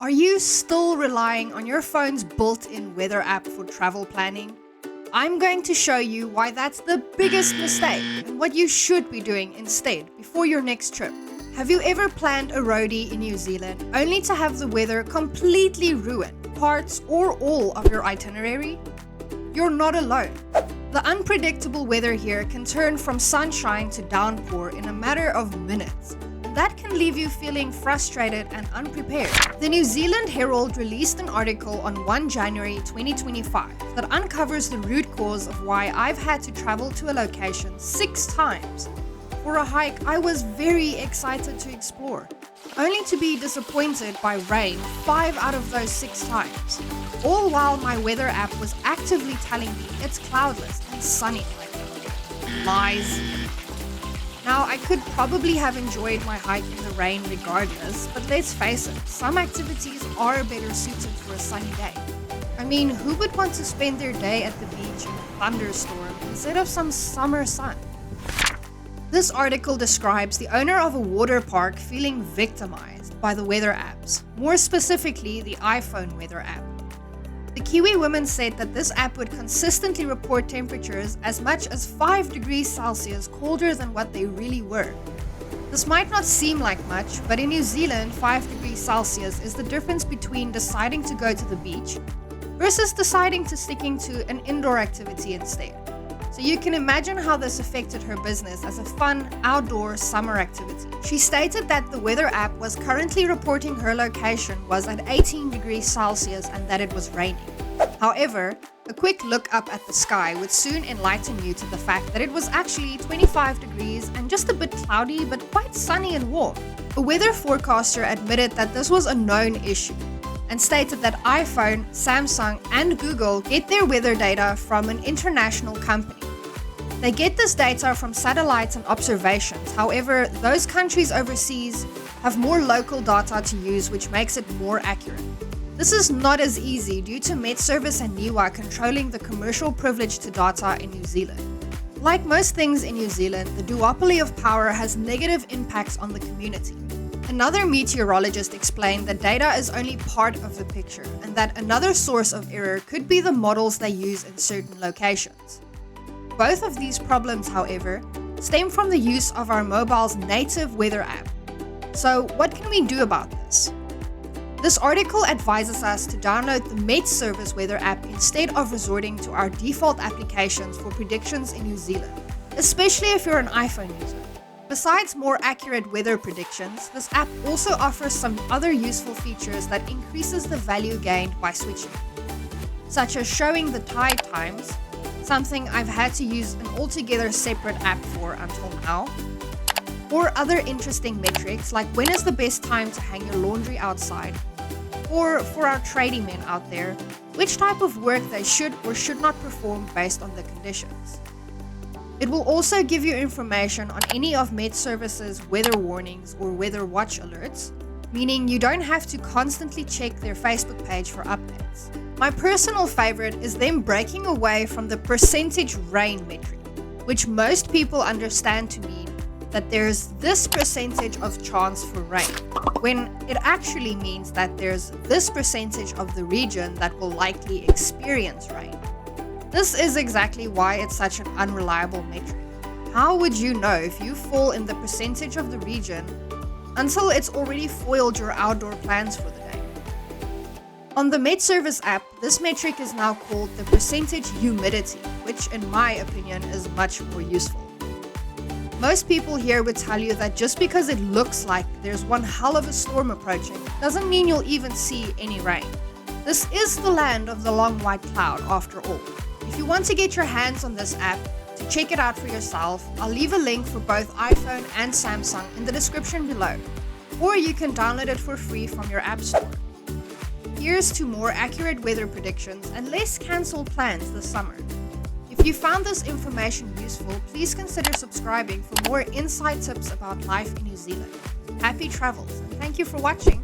Are you still relying on your phone's built-in weather app for travel planning? I'm going to show you why that's the biggest mistake and what you should be doing instead before your next trip. Have you ever planned a roadie in New Zealand only to have the weather completely ruin parts or all of your itinerary? You're not alone. The unpredictable weather here can turn from sunshine to downpour in a matter of minutes. That can leave you feeling frustrated and unprepared. The New Zealand Herald released an article on 1 January 2025 that uncovers the root cause of why I've had to travel to a location 6 times for a hike I was very excited to explore, only to be disappointed by rain 5 out of those 6 times, all while my weather app was actively telling me it's cloudless and sunny. Lies. Now, I could probably have enjoyed my hike in the rain regardless, but let's face it, some activities are better suited for a sunny day. I mean, who would want to spend their day at the beach in a thunderstorm instead of some summer sun? This article describes the owner of a water park feeling victimized by the weather apps, more specifically the iPhone weather app. The Kiwi woman said that this app would consistently report temperatures as much as 5 degrees Celsius colder than what they really were. This might not seem like much, but in New Zealand, 5 degrees Celsius is the difference between deciding to go to the beach versus deciding to sticking to an indoor activity instead. So you can imagine how this affected her business as a fun, outdoor summer activity. She stated that the weather app was currently reporting her location was at 18 degrees Celsius and that it was raining. However, a quick look up at the sky would soon enlighten you to the fact that it was actually 25 degrees and just a bit cloudy but quite sunny and warm. A weather forecaster admitted that this was a known issue and stated that iPhone, Samsung, and Google get their weather data from an international company. They get this data from satellites and observations. However, those countries overseas have more local data to use, which makes it more accurate. This is not as easy due to Metservice and Niwa controlling the commercial privilege to data in New Zealand. Like most things in New Zealand, the duopoly of power has negative impacts on the community. Another meteorologist explained that data is only part of the picture and that another source of error could be the models they use in certain locations. Both of these problems, however, stem from the use of our mobile's native weather app. So what can we do about this? This article advises us to download the Metservice Weather app instead of resorting to our default applications for predictions in New Zealand, especially if you're an iPhone user. Besides more accurate weather predictions, this app also offers some other useful features that increases the value gained by switching, such as showing the tide times, something I've had to use an altogether separate app for until now, or other interesting metrics like when is the best time to hang your laundry outside, or for our trading men out there, which type of work they should or should not perform based on the conditions. It will also give you information on any of Metservice's weather warnings or weather watch alerts, meaning you don't have to constantly check their Facebook page for updates. My personal favorite is them breaking away from the percentage rain metric, which most people understand to mean that there's this percentage of chance for rain, when it actually means that there's this percentage of the region that will likely experience rain. This is exactly why it's such an unreliable metric. How would you know if you fall in the percentage of the region until it's already foiled your outdoor plans for the day? On the Metservice app, this metric is now called the percentage humidity, which in my opinion is much more useful. Most people here would tell you that just because it looks like there's one hell of a storm approaching doesn't mean you'll even see any rain. This is the land of the long white cloud after all. If you want to get your hands on this app to check it out for yourself, I'll leave a link for both iPhone and Samsung in the description below, or you can download it for free from your app store. Here's to more accurate weather predictions and less cancelled plans this summer. If you found this information useful, please consider subscribing for more inside tips about life in New Zealand. Happy travels, and thank you for watching.